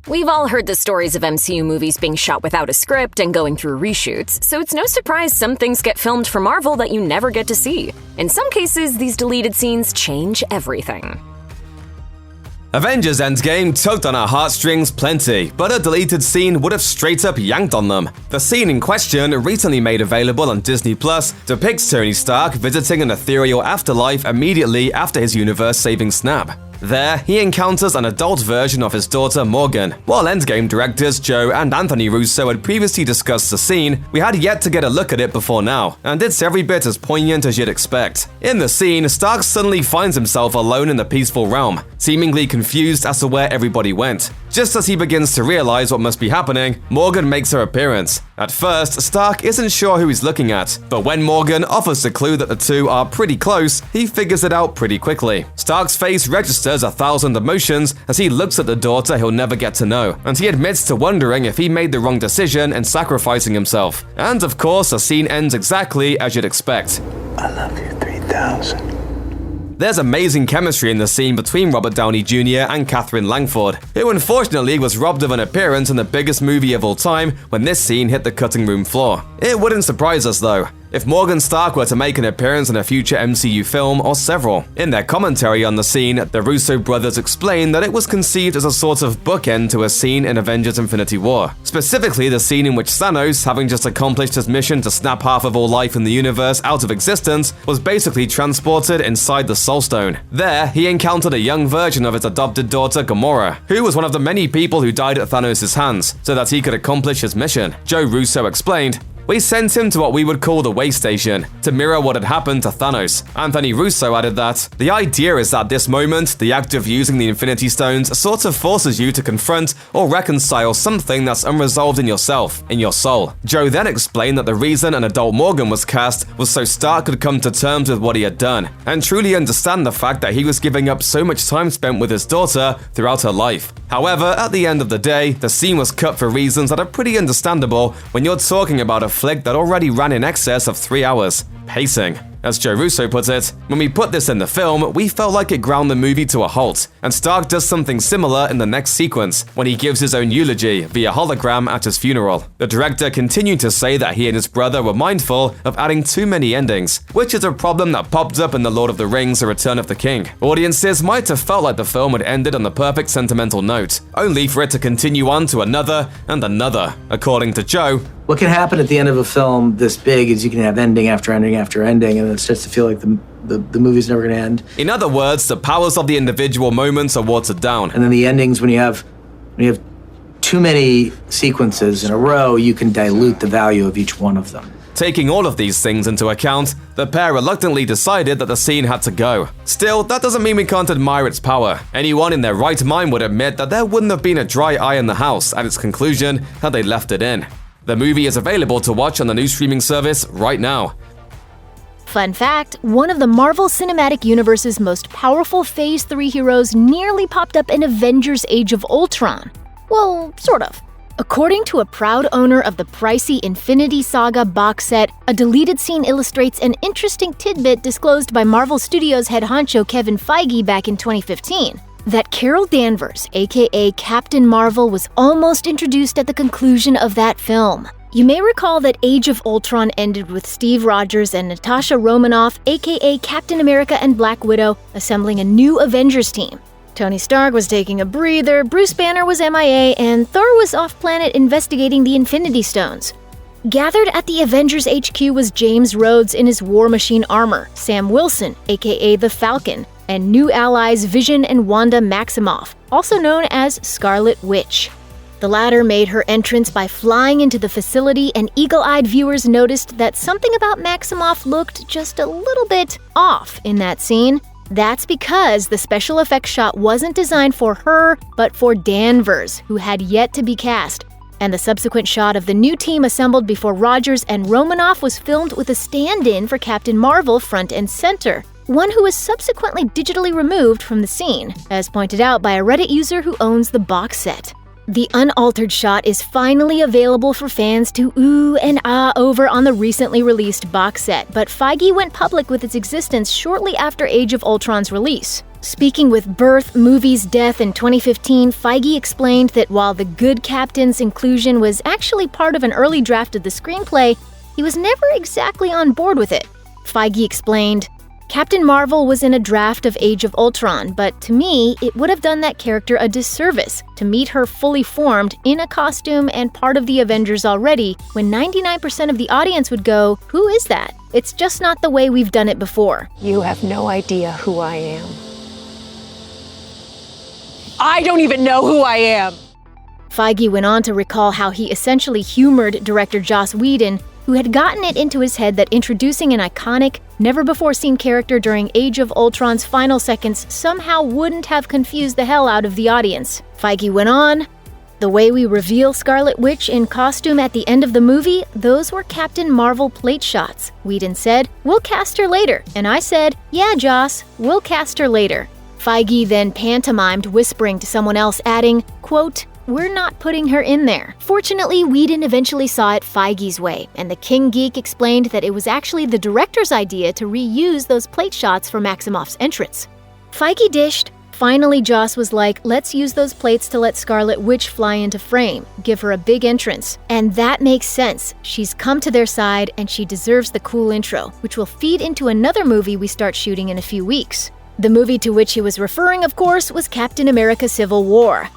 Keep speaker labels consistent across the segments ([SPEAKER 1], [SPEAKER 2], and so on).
[SPEAKER 1] We've all heard the stories of MCU movies being shot without a script and going through reshoots, so it's no surprise some things get filmed for Marvel that you never get to see. In some cases, these deleted scenes change everything.
[SPEAKER 2] Avengers Endgame tugged on our heartstrings plenty, but a deleted scene would have straight up yanked on them. The scene in question, recently made available on Disney+, depicts Tony Stark visiting an ethereal afterlife immediately after his universe-saving snap. There, he encounters an adult version of his daughter Morgan. While Endgame directors Joe and Anthony Russo had previously discussed the scene, we had yet to get a look at it before now, and it's every bit as poignant as you'd expect. In the scene, Stark suddenly finds himself alone in the peaceful realm, seemingly confused as to where everybody went. Just as he begins to realize what must be happening, Morgan makes her appearance. At first, Stark isn't sure who he's looking at, but when Morgan offers the clue that the two are pretty close, he figures it out pretty quickly. Stark's face registers 1,000 emotions as he looks at the daughter he'll never get to know, and he admits to wondering if he made the wrong decision in sacrificing himself. And of course, the scene ends exactly as you'd expect.
[SPEAKER 3] I love you 3,000.
[SPEAKER 2] There's amazing chemistry in the scene between Robert Downey Jr. and Catherine Langford, who unfortunately was robbed of an appearance in the biggest movie of all time when this scene hit the cutting room floor. It wouldn't surprise us though, if Morgan Stark were to make an appearance in a future MCU film or several. In their commentary on the scene, the Russo brothers explained that it was conceived as a sort of bookend to a scene in Avengers Infinity War. Specifically, the scene in which Thanos, having just accomplished his mission to snap half of all life in the universe out of existence, was basically transported inside the Soul Stone. There, he encountered a young version of his adopted daughter Gamora, who was one of the many people who died at Thanos' hands, so that he could accomplish his mission. Joe Russo explained, "We sent him to what we would call the way station, to mirror what had happened to Thanos." Anthony Russo added that, "The idea is that this moment, the act of using the Infinity Stones, sort of forces you to confront or reconcile something that's unresolved in yourself, in your soul." Joe then explained that the reason an adult Morgan was cast was so Stark could come to terms with what he had done, and truly understand the fact that he was giving up so much time spent with his daughter throughout her life. However, at the end of the day, the scene was cut for reasons that are pretty understandable when you're talking about a flick that already ran in excess of 3 hours. Pacing. As Joe Russo put it, "When we put this in the film, we felt like it ground the movie to a halt, and Stark does something similar in the next sequence, when he gives his own eulogy via hologram at his funeral." The director continued to say that he and his brother were mindful of adding too many endings, which is a problem that popped up in The Lord of the Rings: The Return of the King. Audiences might have felt like the film had ended on the perfect sentimental note, only for it to continue on to another and another. According to Joe,
[SPEAKER 4] "What can happen at the end of a film this big is you can have ending after ending after ending, and it starts to feel like the movie's never going to end."
[SPEAKER 2] In other words, the powers of the individual moments are watered down.
[SPEAKER 4] And then the endings, when you have too many sequences in a row, you can dilute the value of each one of them.
[SPEAKER 2] Taking all of these things into account, the pair reluctantly decided that the scene had to go. Still, that doesn't mean we can't admire its power. Anyone in their right mind would admit that there wouldn't have been a dry eye in the house at its conclusion had they left it in. The movie is available to watch on the new streaming service right now.
[SPEAKER 5] Fun fact, one of the Marvel Cinematic Universe's most powerful Phase 3 heroes nearly popped up in Avengers Age of Ultron. Well, sort of. According to a proud owner of the pricey Infinity Saga box set, a deleted scene illustrates an interesting tidbit disclosed by Marvel Studios head honcho Kevin Feige back in 2015. That Carol Danvers, aka Captain Marvel, was almost introduced at the conclusion of that film. You may recall that Age of Ultron ended with Steve Rogers and Natasha Romanoff, aka Captain America and Black Widow, assembling a new Avengers team. Tony Stark was taking a breather, Bruce Banner was MIA, and Thor was off-planet investigating the Infinity Stones. Gathered at the Avengers HQ was James Rhodes in his War Machine armor, Sam Wilson, aka the Falcon, and new allies Vision and Wanda Maximoff, also known as Scarlet Witch. The latter made her entrance by flying into the facility, and eagle-eyed viewers noticed that something about Maximoff looked just a little bit off in that scene. That's because the special effects shot wasn't designed for her, but for Danvers, who had yet to be cast. And the subsequent shot of the new team assembled before Rogers and Romanoff was filmed with a stand-in for Captain Marvel front and center, one who was subsequently digitally removed from the scene, as pointed out by a Reddit user who owns the box set. The unaltered shot is finally available for fans to ooh and ah over on the recently released box set, but Feige went public with its existence shortly after Age of Ultron's release. Speaking with Birth, Movies, Death in 2015, Feige explained that while the good captain's inclusion was actually part of an early draft of the screenplay, he was never exactly on board with it. Feige explained, Captain Marvel was in a draft of Age of Ultron, but to me, it would have done that character a disservice to meet her fully formed, in a costume and part of the Avengers already, when 99% of the audience would go, who is that? It's just not the way we've done it before.
[SPEAKER 6] You have no idea who I am. I don't even know who I am!
[SPEAKER 5] Feige went on to recall how he essentially humored director Joss Whedon, who had gotten it into his head that introducing an iconic, never-before-seen character during Age of Ultron's final seconds somehow wouldn't have confused the hell out of the audience. Feige went on, the way we reveal Scarlet Witch in costume at the end of the movie, those were Captain Marvel plate shots. Whedon said, we'll cast her later. And I said, yeah, Joss, we'll cast her later. Feige then pantomimed whispering to someone else, adding, quote, we're not putting her in there. Fortunately, Whedon eventually saw it Feige's way, and the King Geek explained that it was actually the director's idea to reuse those plate shots for Maximoff's entrance. Feige dished. Finally, Joss was like, let's use those plates to let Scarlet Witch fly into frame, give her a big entrance. And that makes sense. She's come to their side, and she deserves the cool intro, which will feed into another movie we start shooting in a few weeks. The movie to which he was referring, of course, was Captain America: Civil War.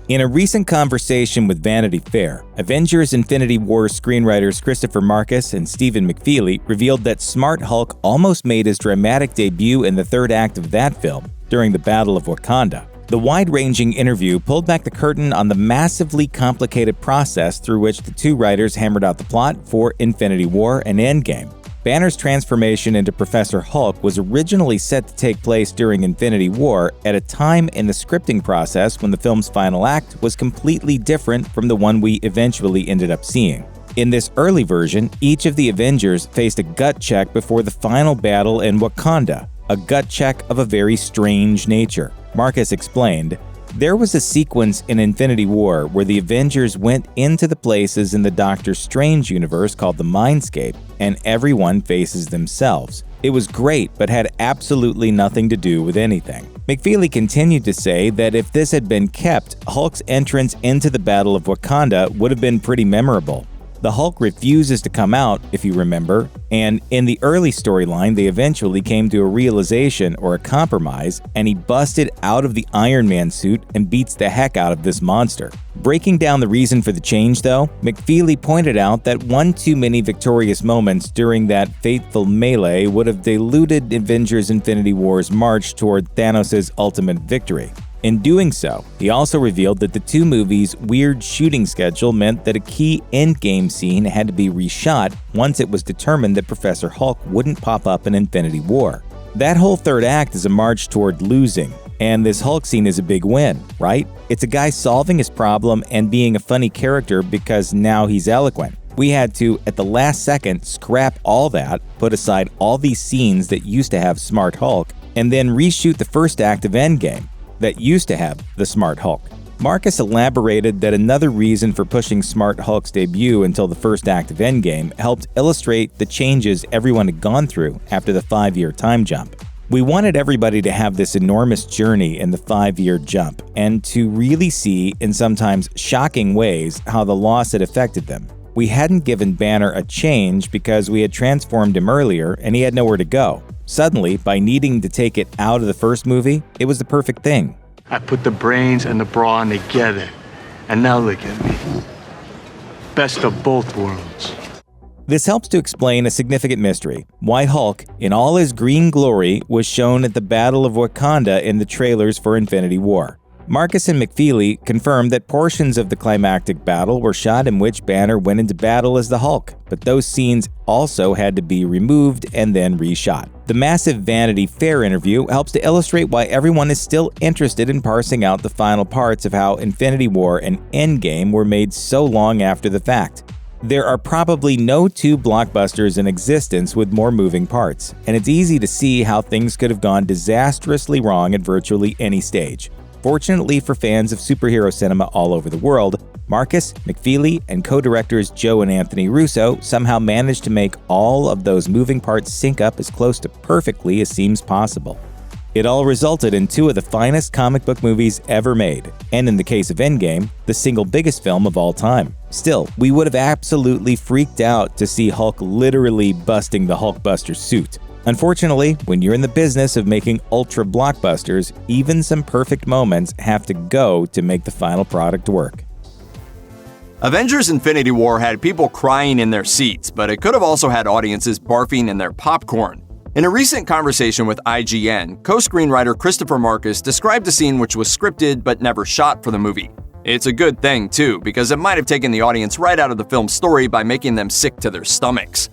[SPEAKER 7] In a recent conversation with Vanity Fair, Avengers Infinity War screenwriters Christopher Marcus and Stephen McFeely revealed that Smart Hulk almost made his dramatic debut in the third act of that film during the Battle of Wakanda. The wide-ranging interview pulled back the curtain on the massively complicated process through which the two writers hammered out the plot for Infinity War and Endgame. Banner's transformation into Professor Hulk was originally set to take place during Infinity War at a time in the scripting process when the film's final act was completely different from the one we eventually ended up seeing. In this early version, each of the Avengers faced a gut check before the final battle in Wakanda, a gut check of a very strange nature. Marcus explained, there was a sequence in Infinity War where the Avengers went into the places in the Doctor Strange universe called the Mindscape, and everyone faces themselves. It was great, but had absolutely nothing to do with anything. McFeely continued to say that if this had been kept, Hulk's entrance into the Battle of Wakanda would have been pretty memorable. The Hulk refuses to come out, if you remember, and in the early storyline, they eventually came to a realization or a compromise, and he busted out of the Iron Man suit and beats the heck out of this monster. Breaking down the reason for the change, though, McFeely pointed out that one too many victorious moments during that fateful melee would have diluted Avengers Infinity War's march toward Thanos' ultimate victory. In doing so, he also revealed that the two movies' weird shooting schedule meant that a key Endgame scene had to be reshot once it was determined that Professor Hulk wouldn't pop up in Infinity War. That whole third act is a march toward losing, and this Hulk scene is a big win, right? It's a guy solving his problem and being a funny character because now he's eloquent. We had to, at the last second, scrap all that, put aside all these scenes that used to have Smart Hulk, and then reshoot the first act of Endgame that used to have the Smart Hulk. Marcus elaborated that another reason for pushing Smart Hulk's debut until the first act of Endgame helped illustrate the changes everyone had gone through after the 5-year time jump. We wanted everybody to have this enormous journey in the 5-year jump and to really see, in sometimes shocking ways, how the loss had affected them. We hadn't given Banner a change because we had transformed him earlier and he had nowhere to go. Suddenly, by needing to take it out of the first movie, it was the perfect thing.
[SPEAKER 3] I put the brains and the brawn together, and now look at me. Best of both worlds.
[SPEAKER 7] This helps to explain a significant mystery: why Hulk, in all his green glory, was shown at the Battle of Wakanda in the trailers for Infinity War. Marcus and McFeely confirmed that portions of the climactic battle were shot in which Banner went into battle as the Hulk, but those scenes also had to be removed and then reshot. The massive Vanity Fair interview helps to illustrate why everyone is still interested in parsing out the final parts of how Infinity War and Endgame were made so long after the fact. There are probably no two blockbusters in existence with more moving parts, and it's easy to see how things could have gone disastrously wrong at virtually any stage. Fortunately for fans of superhero cinema all over the world, Marcus, McFeely, and co-directors Joe and Anthony Russo somehow managed to make all of those moving parts sync up as close to perfectly as seems possible. It all resulted in two of the finest comic book movies ever made, and in the case of Endgame, the single biggest film of all time. Still, we would have absolutely freaked out to see Hulk literally busting the Hulkbuster suit. Unfortunately, when you're in the business of making ultra blockbusters, even some perfect moments have to go to make the final product work.
[SPEAKER 8] Avengers Infinity War had people crying in their seats, but it could have also had audiences barfing in their popcorn. In a recent conversation with IGN, co-screenwriter Christopher Marcus described a scene which was scripted but never shot for the movie. It's a good thing, too, because it might have taken the audience right out of the film's story by making them sick to their stomachs.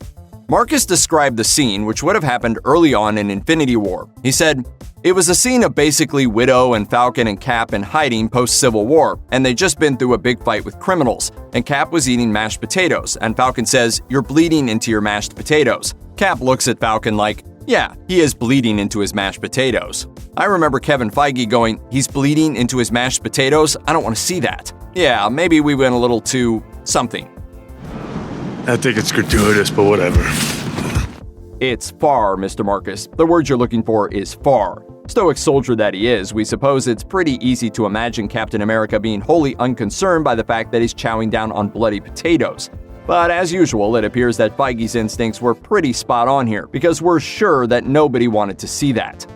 [SPEAKER 8] Marcus described the scene, which would have happened early on in Infinity War. He said, "It was a scene of basically Widow and Falcon and Cap in hiding post-Civil War, and they'd just been through a big fight with criminals, and Cap was eating mashed potatoes, and Falcon says, 'You're bleeding into your mashed potatoes.' Cap looks at Falcon like, 'Yeah, he is bleeding into his mashed potatoes.' I remember Kevin Feige going, 'He's bleeding into his mashed potatoes? I don't want to see that.' Yeah, maybe we went a little too something."
[SPEAKER 3] I think it's gratuitous, but whatever.
[SPEAKER 8] It's far, Mr. Marcus. The word you're looking for is far. Stoic soldier that he is, we suppose it's pretty easy to imagine Captain America being wholly unconcerned by the fact that he's chowing down on bloody potatoes. But as usual, it appears that Feige's instincts were pretty spot on here, because we're sure that nobody wanted to see that.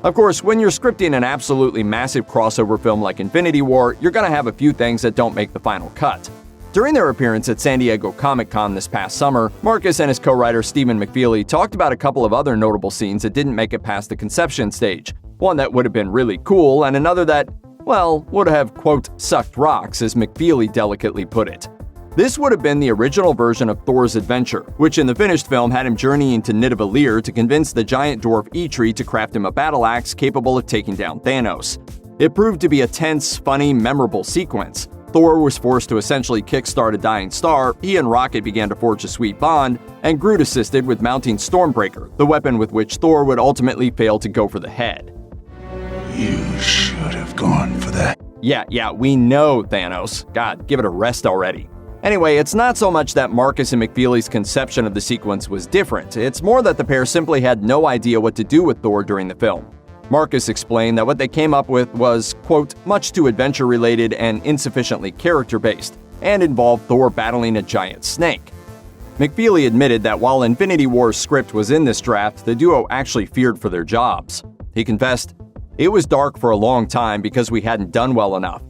[SPEAKER 8] Of course, when you're scripting an absolutely massive crossover film like Infinity War, you're gonna have a few things that don't make the final cut. During their appearance at San Diego Comic-Con this past summer, Marcus and his co-writer Stephen McFeely talked about a couple of other notable scenes that didn't make it past the conception stage. One that would have been really cool, and another that, well, would have, quote, sucked rocks, as McFeely delicately put it. This would have been the original version of Thor's adventure, which in the finished film had him journeying to Nidavellir to convince the giant dwarf Eitri to craft him a battle axe capable of taking down Thanos. It proved to be a tense, funny, memorable sequence. Thor was forced to essentially kickstart a dying star, he and Rocket began to forge a sweet bond, and Groot assisted with mounting Stormbreaker, the weapon with which Thor would ultimately fail to go for the head.
[SPEAKER 9] You should have gone for that.
[SPEAKER 8] Yeah, we know, Thanos. God, give it a rest already. Anyway, it's not so much that Marcus and McFeely's conception of the sequence was different, it's more that the pair simply had no idea what to do with Thor during the film. Marcus explained that what they came up with was, quote, much too adventure-related and insufficiently character-based, and involved Thor battling a giant snake. McFeely admitted that while Infinity War's script was in this draft, the duo actually feared for their jobs. He confessed, "It was dark for a long time because we hadn't done well enough.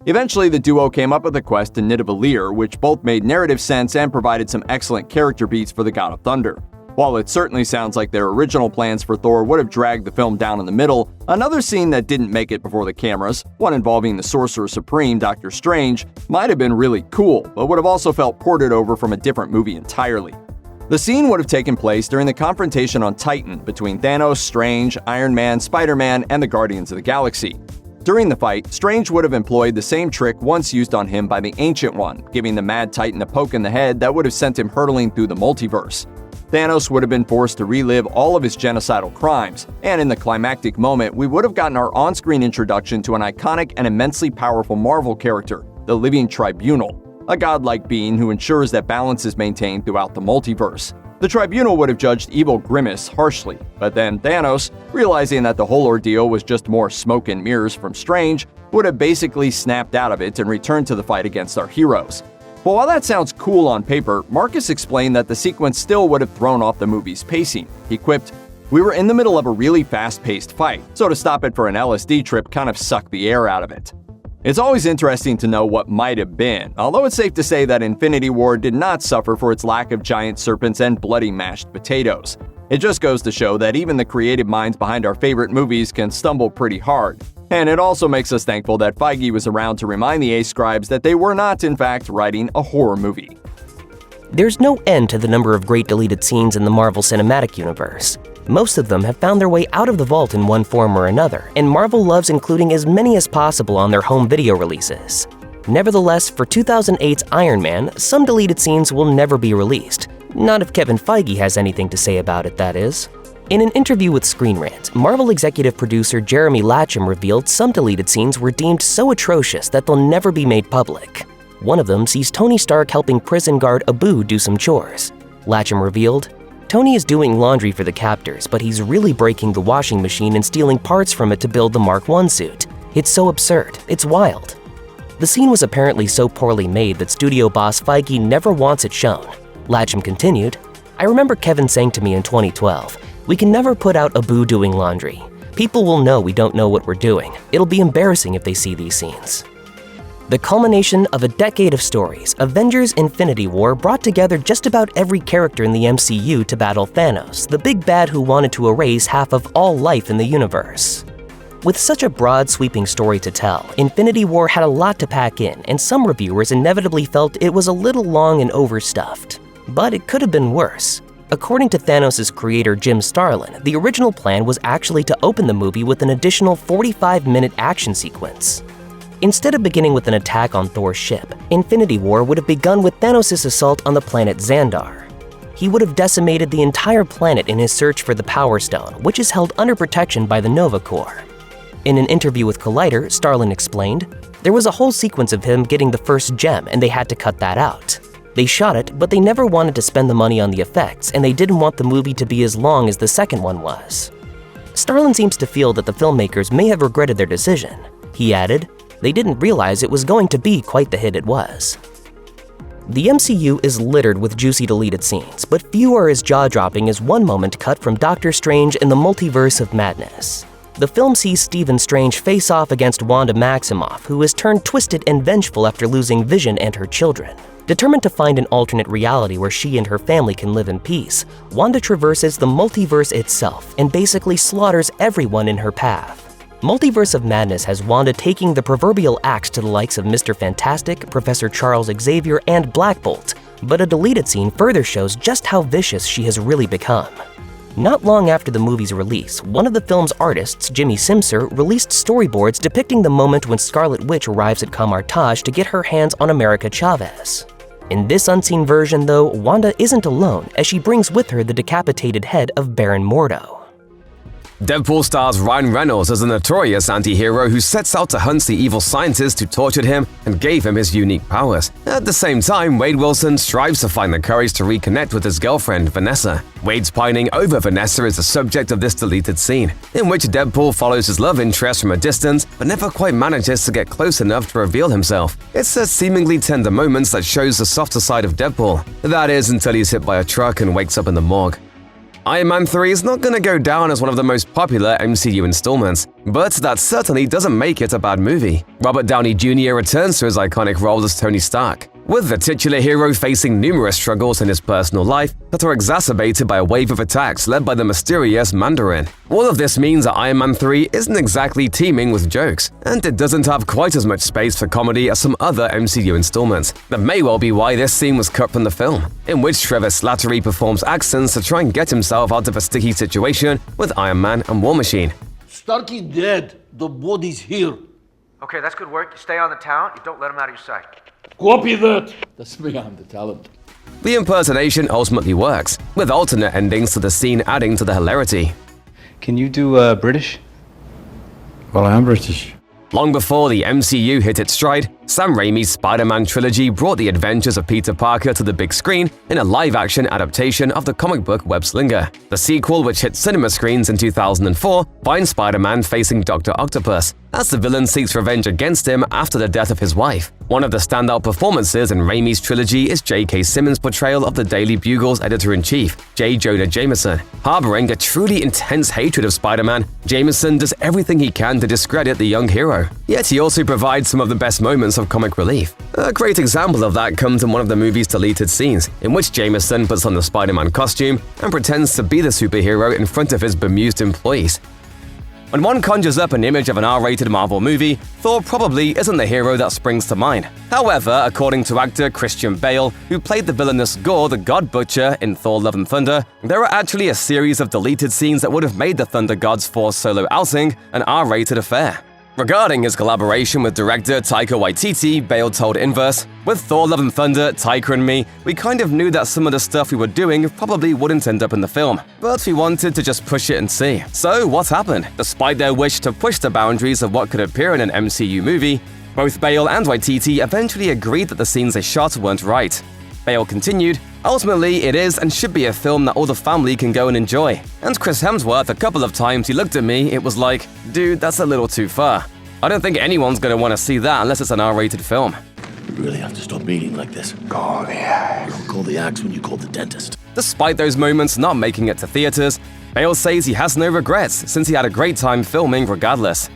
[SPEAKER 8] Eventually, the duo came up with a quest to Nidavellir, which both made narrative sense and provided some excellent character beats for the God of Thunder. While it certainly sounds like their original plans for Thor would have dragged the film down in the middle, another scene that didn't make it before the cameras, one involving the Sorcerer Supreme, Doctor Strange, might have been really cool, but would have also felt ported over from a different movie entirely. The scene would have taken place during the confrontation on Titan between Thanos, Strange, Iron Man, Spider-Man, and the Guardians of the Galaxy. During the fight, Strange would have employed the same trick once used on him by the Ancient One, giving the Mad Titan a poke in the head that would have sent him hurtling through the multiverse. Thanos would have been forced to relive all of his genocidal crimes, and in the climactic moment, we would have gotten our on-screen introduction to an iconic and immensely powerful Marvel character, the Living Tribunal, a godlike being who ensures that balance is maintained throughout the multiverse. The Tribunal would have judged evil Grimace harshly, but then Thanos, realizing that the whole ordeal was just more smoke and mirrors from Strange, would have basically snapped out of it and returned to the fight against our heroes. But while that sounds cool on paper, Marcus explained that the sequence still would have thrown off the movie's pacing. He quipped, "We were in the middle of a really fast-paced fight, so to stop it for an LSD trip kind of sucked the air out of it." It's always interesting to know what might have been, although it's safe to say that Infinity War did not suffer for its lack of giant serpents and bloody mashed potatoes. It just goes to show that even the creative minds behind our favorite movies can stumble pretty hard. And it also makes us thankful that Feige was around to remind the A-scribes that they were not, in fact, writing a horror movie.
[SPEAKER 10] There's no end to the number of great deleted scenes in the Marvel Cinematic Universe. Most of them have found their way out of the vault in one form or another, and Marvel loves including as many as possible on their home video releases. Nevertheless, for 2008's Iron Man, some deleted scenes will never be released. Not if Kevin Feige has anything to say about it, that is. In an interview with Screen Rant, Marvel executive producer Jeremy Latcham revealed some deleted scenes were deemed so atrocious that they'll never be made public. One of them sees Tony Stark helping prison guard Abu do some chores. Latcham revealed, Tony is doing laundry for the captors, but he's really breaking the washing machine and stealing parts from it to build the Mark I suit. It's so absurd. It's wild. The scene was apparently so poorly made that studio boss Feige never wants it shown. Latcham continued, "I remember Kevin saying to me in 2012, we can never put out Abu doing laundry. People will know we don't know what we're doing. It'll be embarrassing if they see these scenes." The culmination of a decade of stories, Avengers: Infinity War brought together just about every character in the MCU to battle Thanos, the big bad who wanted to erase half of all life in the universe. With such a broad, sweeping story to tell, Infinity War had a lot to pack in, and some reviewers inevitably felt it was a little long and overstuffed. But it could have been worse. According to Thanos' creator Jim Starlin, the original plan was actually to open the movie with an additional 45-minute action sequence. Instead of beginning with an attack on Thor's ship, Infinity War would have begun with Thanos' assault on the planet Xandar. He would have decimated the entire planet in his search for the Power Stone, which is held under protection by the Nova Corps. In an interview with Collider, Starlin explained, "There was a whole sequence of him getting the first gem, and they had to cut that out. They shot it, but they never wanted to spend the money on the effects, and they didn't want the movie to be as long as the second one was." Starlin seems to feel that the filmmakers may have regretted their decision. He added, "They didn't realize it was going to be quite the hit it was." The MCU is littered with juicy deleted scenes, but few are as jaw-dropping as one moment cut from Doctor Strange in the Multiverse of Madness. The film sees Stephen Strange face off against Wanda Maximoff, who has turned twisted and vengeful after losing Vision and her children. Determined to find an alternate reality where she and her family can live in peace, Wanda traverses the multiverse itself and basically slaughters everyone in her path. Multiverse of Madness has Wanda taking the proverbial axe to the likes of Mr. Fantastic, Professor Charles Xavier, and Black Bolt, but a deleted scene further shows just how vicious she has really become. Not long after the movie's release, one of the film's artists, Jimmy Simser, released storyboards depicting the moment when Scarlet Witch arrives at Kamar-Taj to get her hands on America Chavez. In this unseen version, though, Wanda isn't alone, as she brings with her the decapitated head of Baron Mordo.
[SPEAKER 2] Deadpool stars Ryan Reynolds as a notorious anti-hero who sets out to hunt the evil scientist who tortured him and gave him his unique powers. At the same time, Wade Wilson strives to find the courage to reconnect with his girlfriend, Vanessa. Wade's pining over Vanessa is the subject of this deleted scene, in which Deadpool follows his love interest from a distance but never quite manages to get close enough to reveal himself. It's a seemingly tender moment that shows the softer side of Deadpool. That is, until he's hit by a truck and wakes up in the morgue. Iron Man 3 is not going to go down as one of the most popular MCU installments, but that certainly doesn't make it a bad movie. Robert Downey Jr. returns to his iconic role as Tony Stark, with the titular hero facing numerous struggles in his personal life that are exacerbated by a wave of attacks led by the mysterious Mandarin. All of this means that Iron Man 3 isn't exactly teeming with jokes, and it doesn't have quite as much space for comedy as some other MCU installments. That may well be why this scene was cut from the film, in which Trevor Slattery performs accents to try and get himself out of a sticky situation with Iron Man and War Machine.
[SPEAKER 11] Stark is dead. The body's here.
[SPEAKER 12] Okay, that's good work. You stay on the town. You don't let him out of your sight.
[SPEAKER 11] Copy that. That's me, I'm the talent.
[SPEAKER 2] The impersonation ultimately works, with alternate endings to the scene adding to the hilarity.
[SPEAKER 13] Can you do British?
[SPEAKER 14] Well, I am British.
[SPEAKER 2] Long before the MCU hit its stride, Sam Raimi's Spider-Man trilogy brought the adventures of Peter Parker to the big screen in a live-action adaptation of the comic book Web Slinger. The sequel, which hit cinema screens in 2004, finds Spider-Man facing Dr. Octopus, as the villain seeks revenge against him after the death of his wife. One of the standout performances in Raimi's trilogy is J.K. Simmons' portrayal of the Daily Bugle's editor-in-chief, J. Jonah Jameson. Harboring a truly intense hatred of Spider-Man, Jameson does everything he can to discredit the young hero. Yet he also provides some of the best moments of comic relief. A great example of that comes in one of the movie's deleted scenes, in which Jameson puts on the Spider-Man costume and pretends to be the superhero in front of his bemused employees. When one conjures up an image of an R-rated Marvel movie, Thor probably isn't the hero that springs to mind. However, according to actor Christian Bale, who played the villainous Gore the God Butcher in Thor: Love and Thunder, there are actually a series of deleted scenes that would have made the Thunder God's Thor solo outing an R-rated affair. Regarding his collaboration with director Taika Waititi, Bale told Inverse, "With Thor: Love and Thunder, Taika and me, we kind of knew that some of the stuff we were doing probably wouldn't end up in the film, but we wanted to just push it and see." So what happened? Despite their wish to push the boundaries of what could appear in an MCU movie, both Bale and Waititi eventually agreed that the scenes they shot weren't right. Bale continued, "Ultimately, it is and should be a film that all the family can go and enjoy. And Chris Hemsworth, a couple of times he looked at me, it was like, dude, that's a little too far. I don't think anyone's gonna want to see that unless it's an R-rated film."
[SPEAKER 15] You really have to stop meeting like this. Call the axe. Don't call the axe when you call the dentist.
[SPEAKER 2] Despite those moments not making it to theaters, Bale says he has no regrets since he had a great time filming regardless.